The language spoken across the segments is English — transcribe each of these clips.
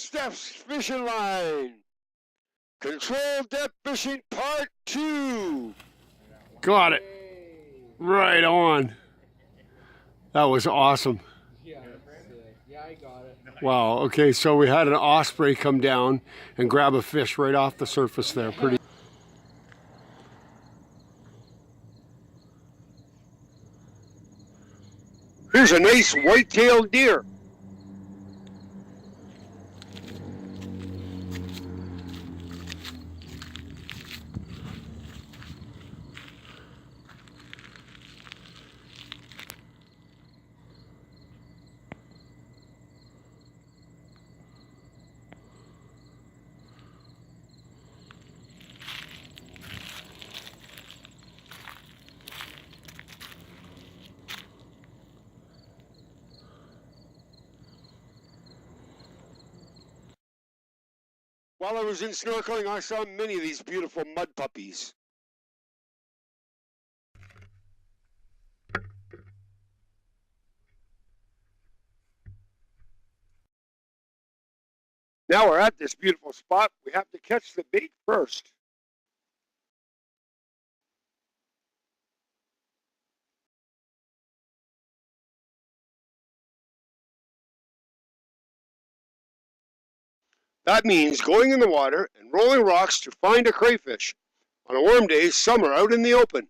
Steph's fishing line. Control depth fishing part 2. Got it. Right on. That was awesome. Yeah, I got it. Wow. Okay, so we had an osprey come down and grab a fish right off the surface there. Pretty. Here's a nice white-tailed deer. While I was in snorkeling, I saw many of these beautiful mud puppies. Now we're at this beautiful spot. We have to catch the bait first. That means going in the water and rolling rocks to find a crayfish. On a warm day, some are out in the open.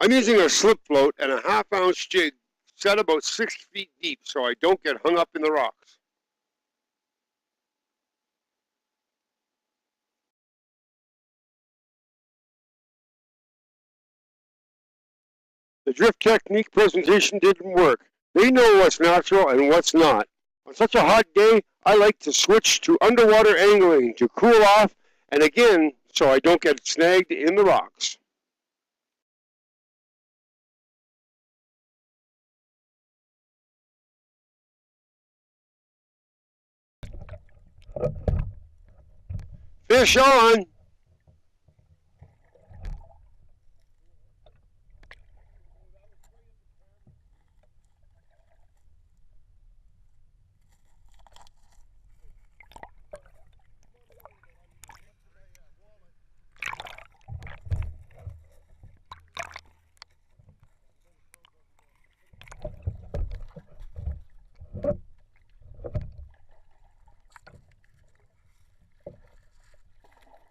I'm using a slip float and a half-ounce jig set about 6 feet deep so I don't get hung up in the rocks. The drift technique presentation didn't work. They know what's natural and what's not. On such a hot day, I like to switch to underwater angling to cool off and again so I don't get snagged in the rocks. Fish on!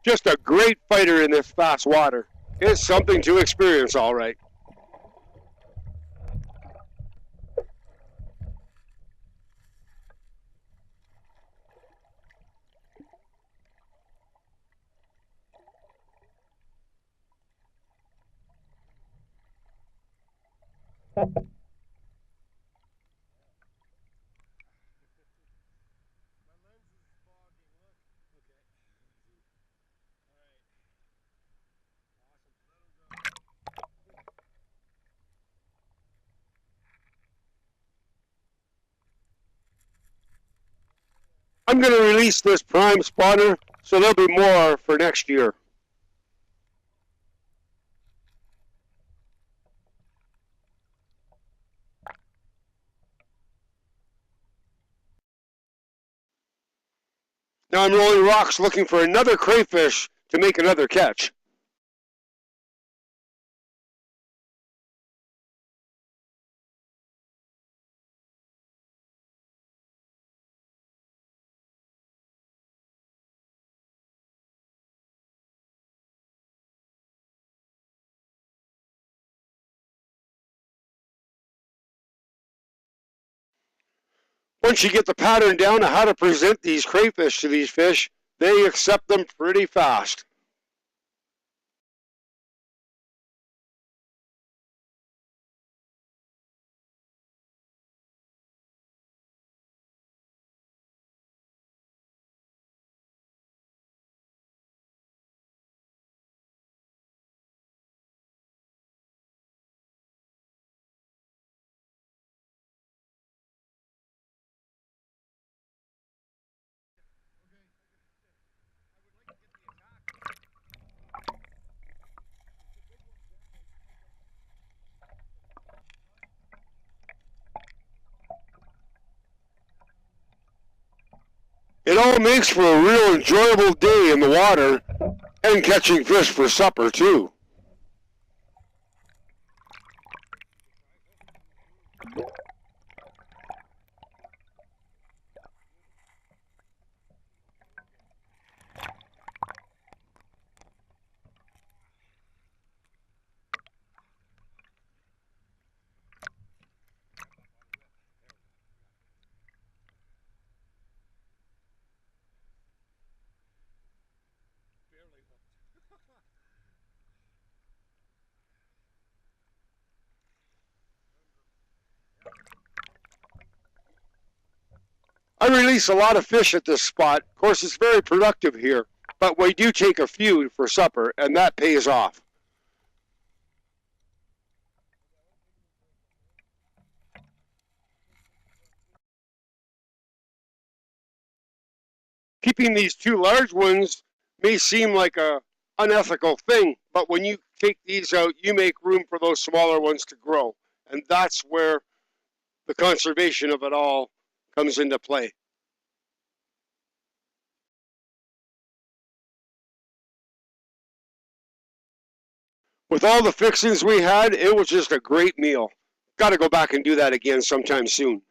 Just a great fighter in this fast water. It's something to experience, all right. I'm going to release this prime spawner, so there'll be more for next year. Now I'm rolling rocks looking for another crayfish to make another catch. Once you get the pattern down of how to present these crayfish to these fish, they accept them pretty fast. It all makes for a real enjoyable day in the water and catching fish for supper too. I release a lot of fish at this spot. Of course, it's very productive here, but we do take a few for supper, and that pays off. Keeping these two large ones may seem like a unethical thing, but when you take these out, you make room for those smaller ones to grow, and that's where the conservation of it all comes into play. With all the fixings we had, it was just a great meal. Got to go back and do that again sometime soon.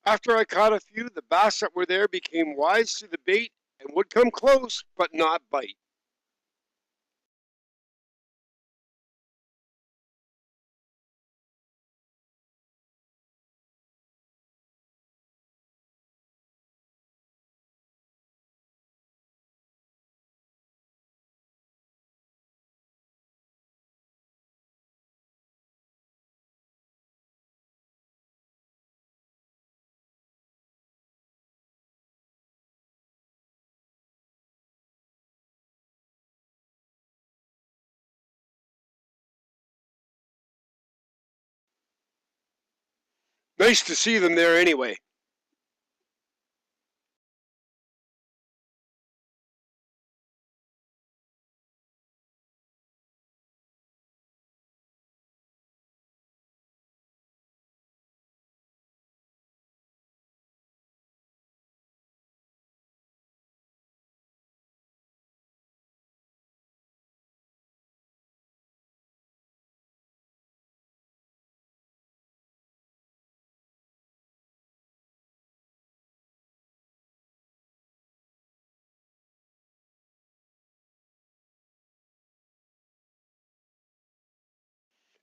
After I caught a few, the bass that were there became wise to the bait and would come close, but not bite. Nice to see them there anyway.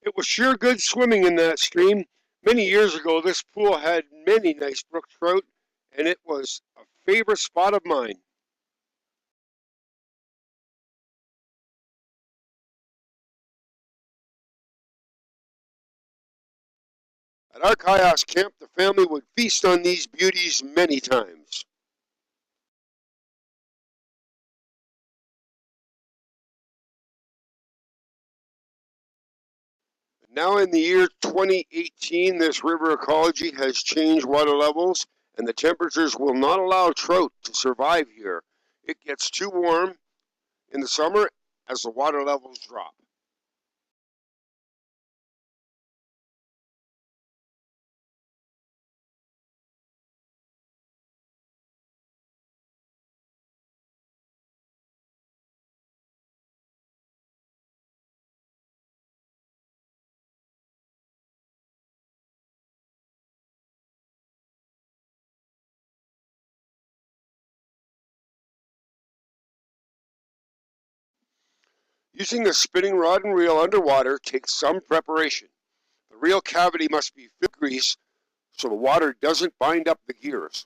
It was sure good swimming in that stream. Many years ago, this pool had many nice brook trout, and it was a favorite spot of mine. At our kayak camp, the family would feast on these beauties many times. Now, in the year 2018, this river ecology has changed water levels, and the temperatures will not allow trout to survive here. It gets too warm in the summer as the water levels drop. Using the spinning rod and reel underwater takes some preparation. The reel cavity must be filled with grease so the water doesn't bind up the gears.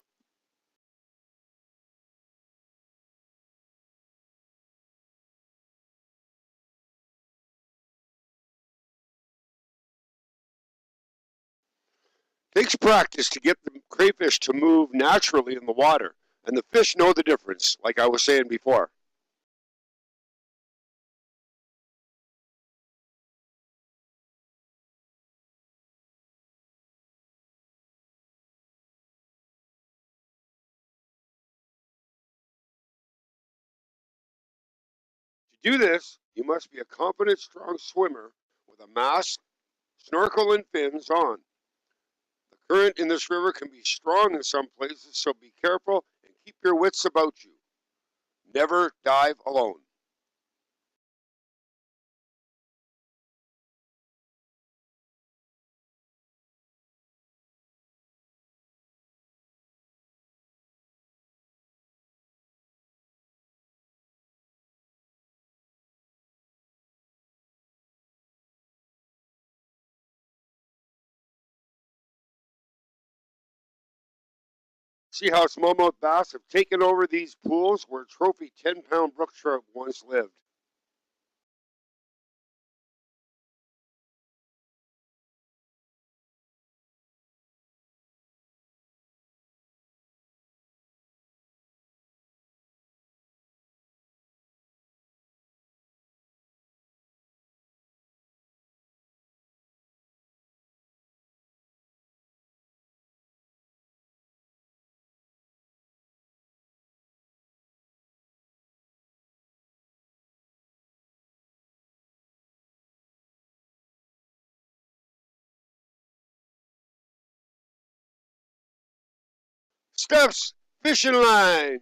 It takes practice to get the crayfish to move naturally in the water, and the fish know the difference, like I was saying before. To do this, you must be a confident, strong swimmer with a mask, snorkel, and fins on. The current in this river can be strong in some places, so be careful and keep your wits about you. Never dive alone. See how smallmouth bass have taken over these pools where trophy 10-pound brook trout once lived. Steph's fishing line.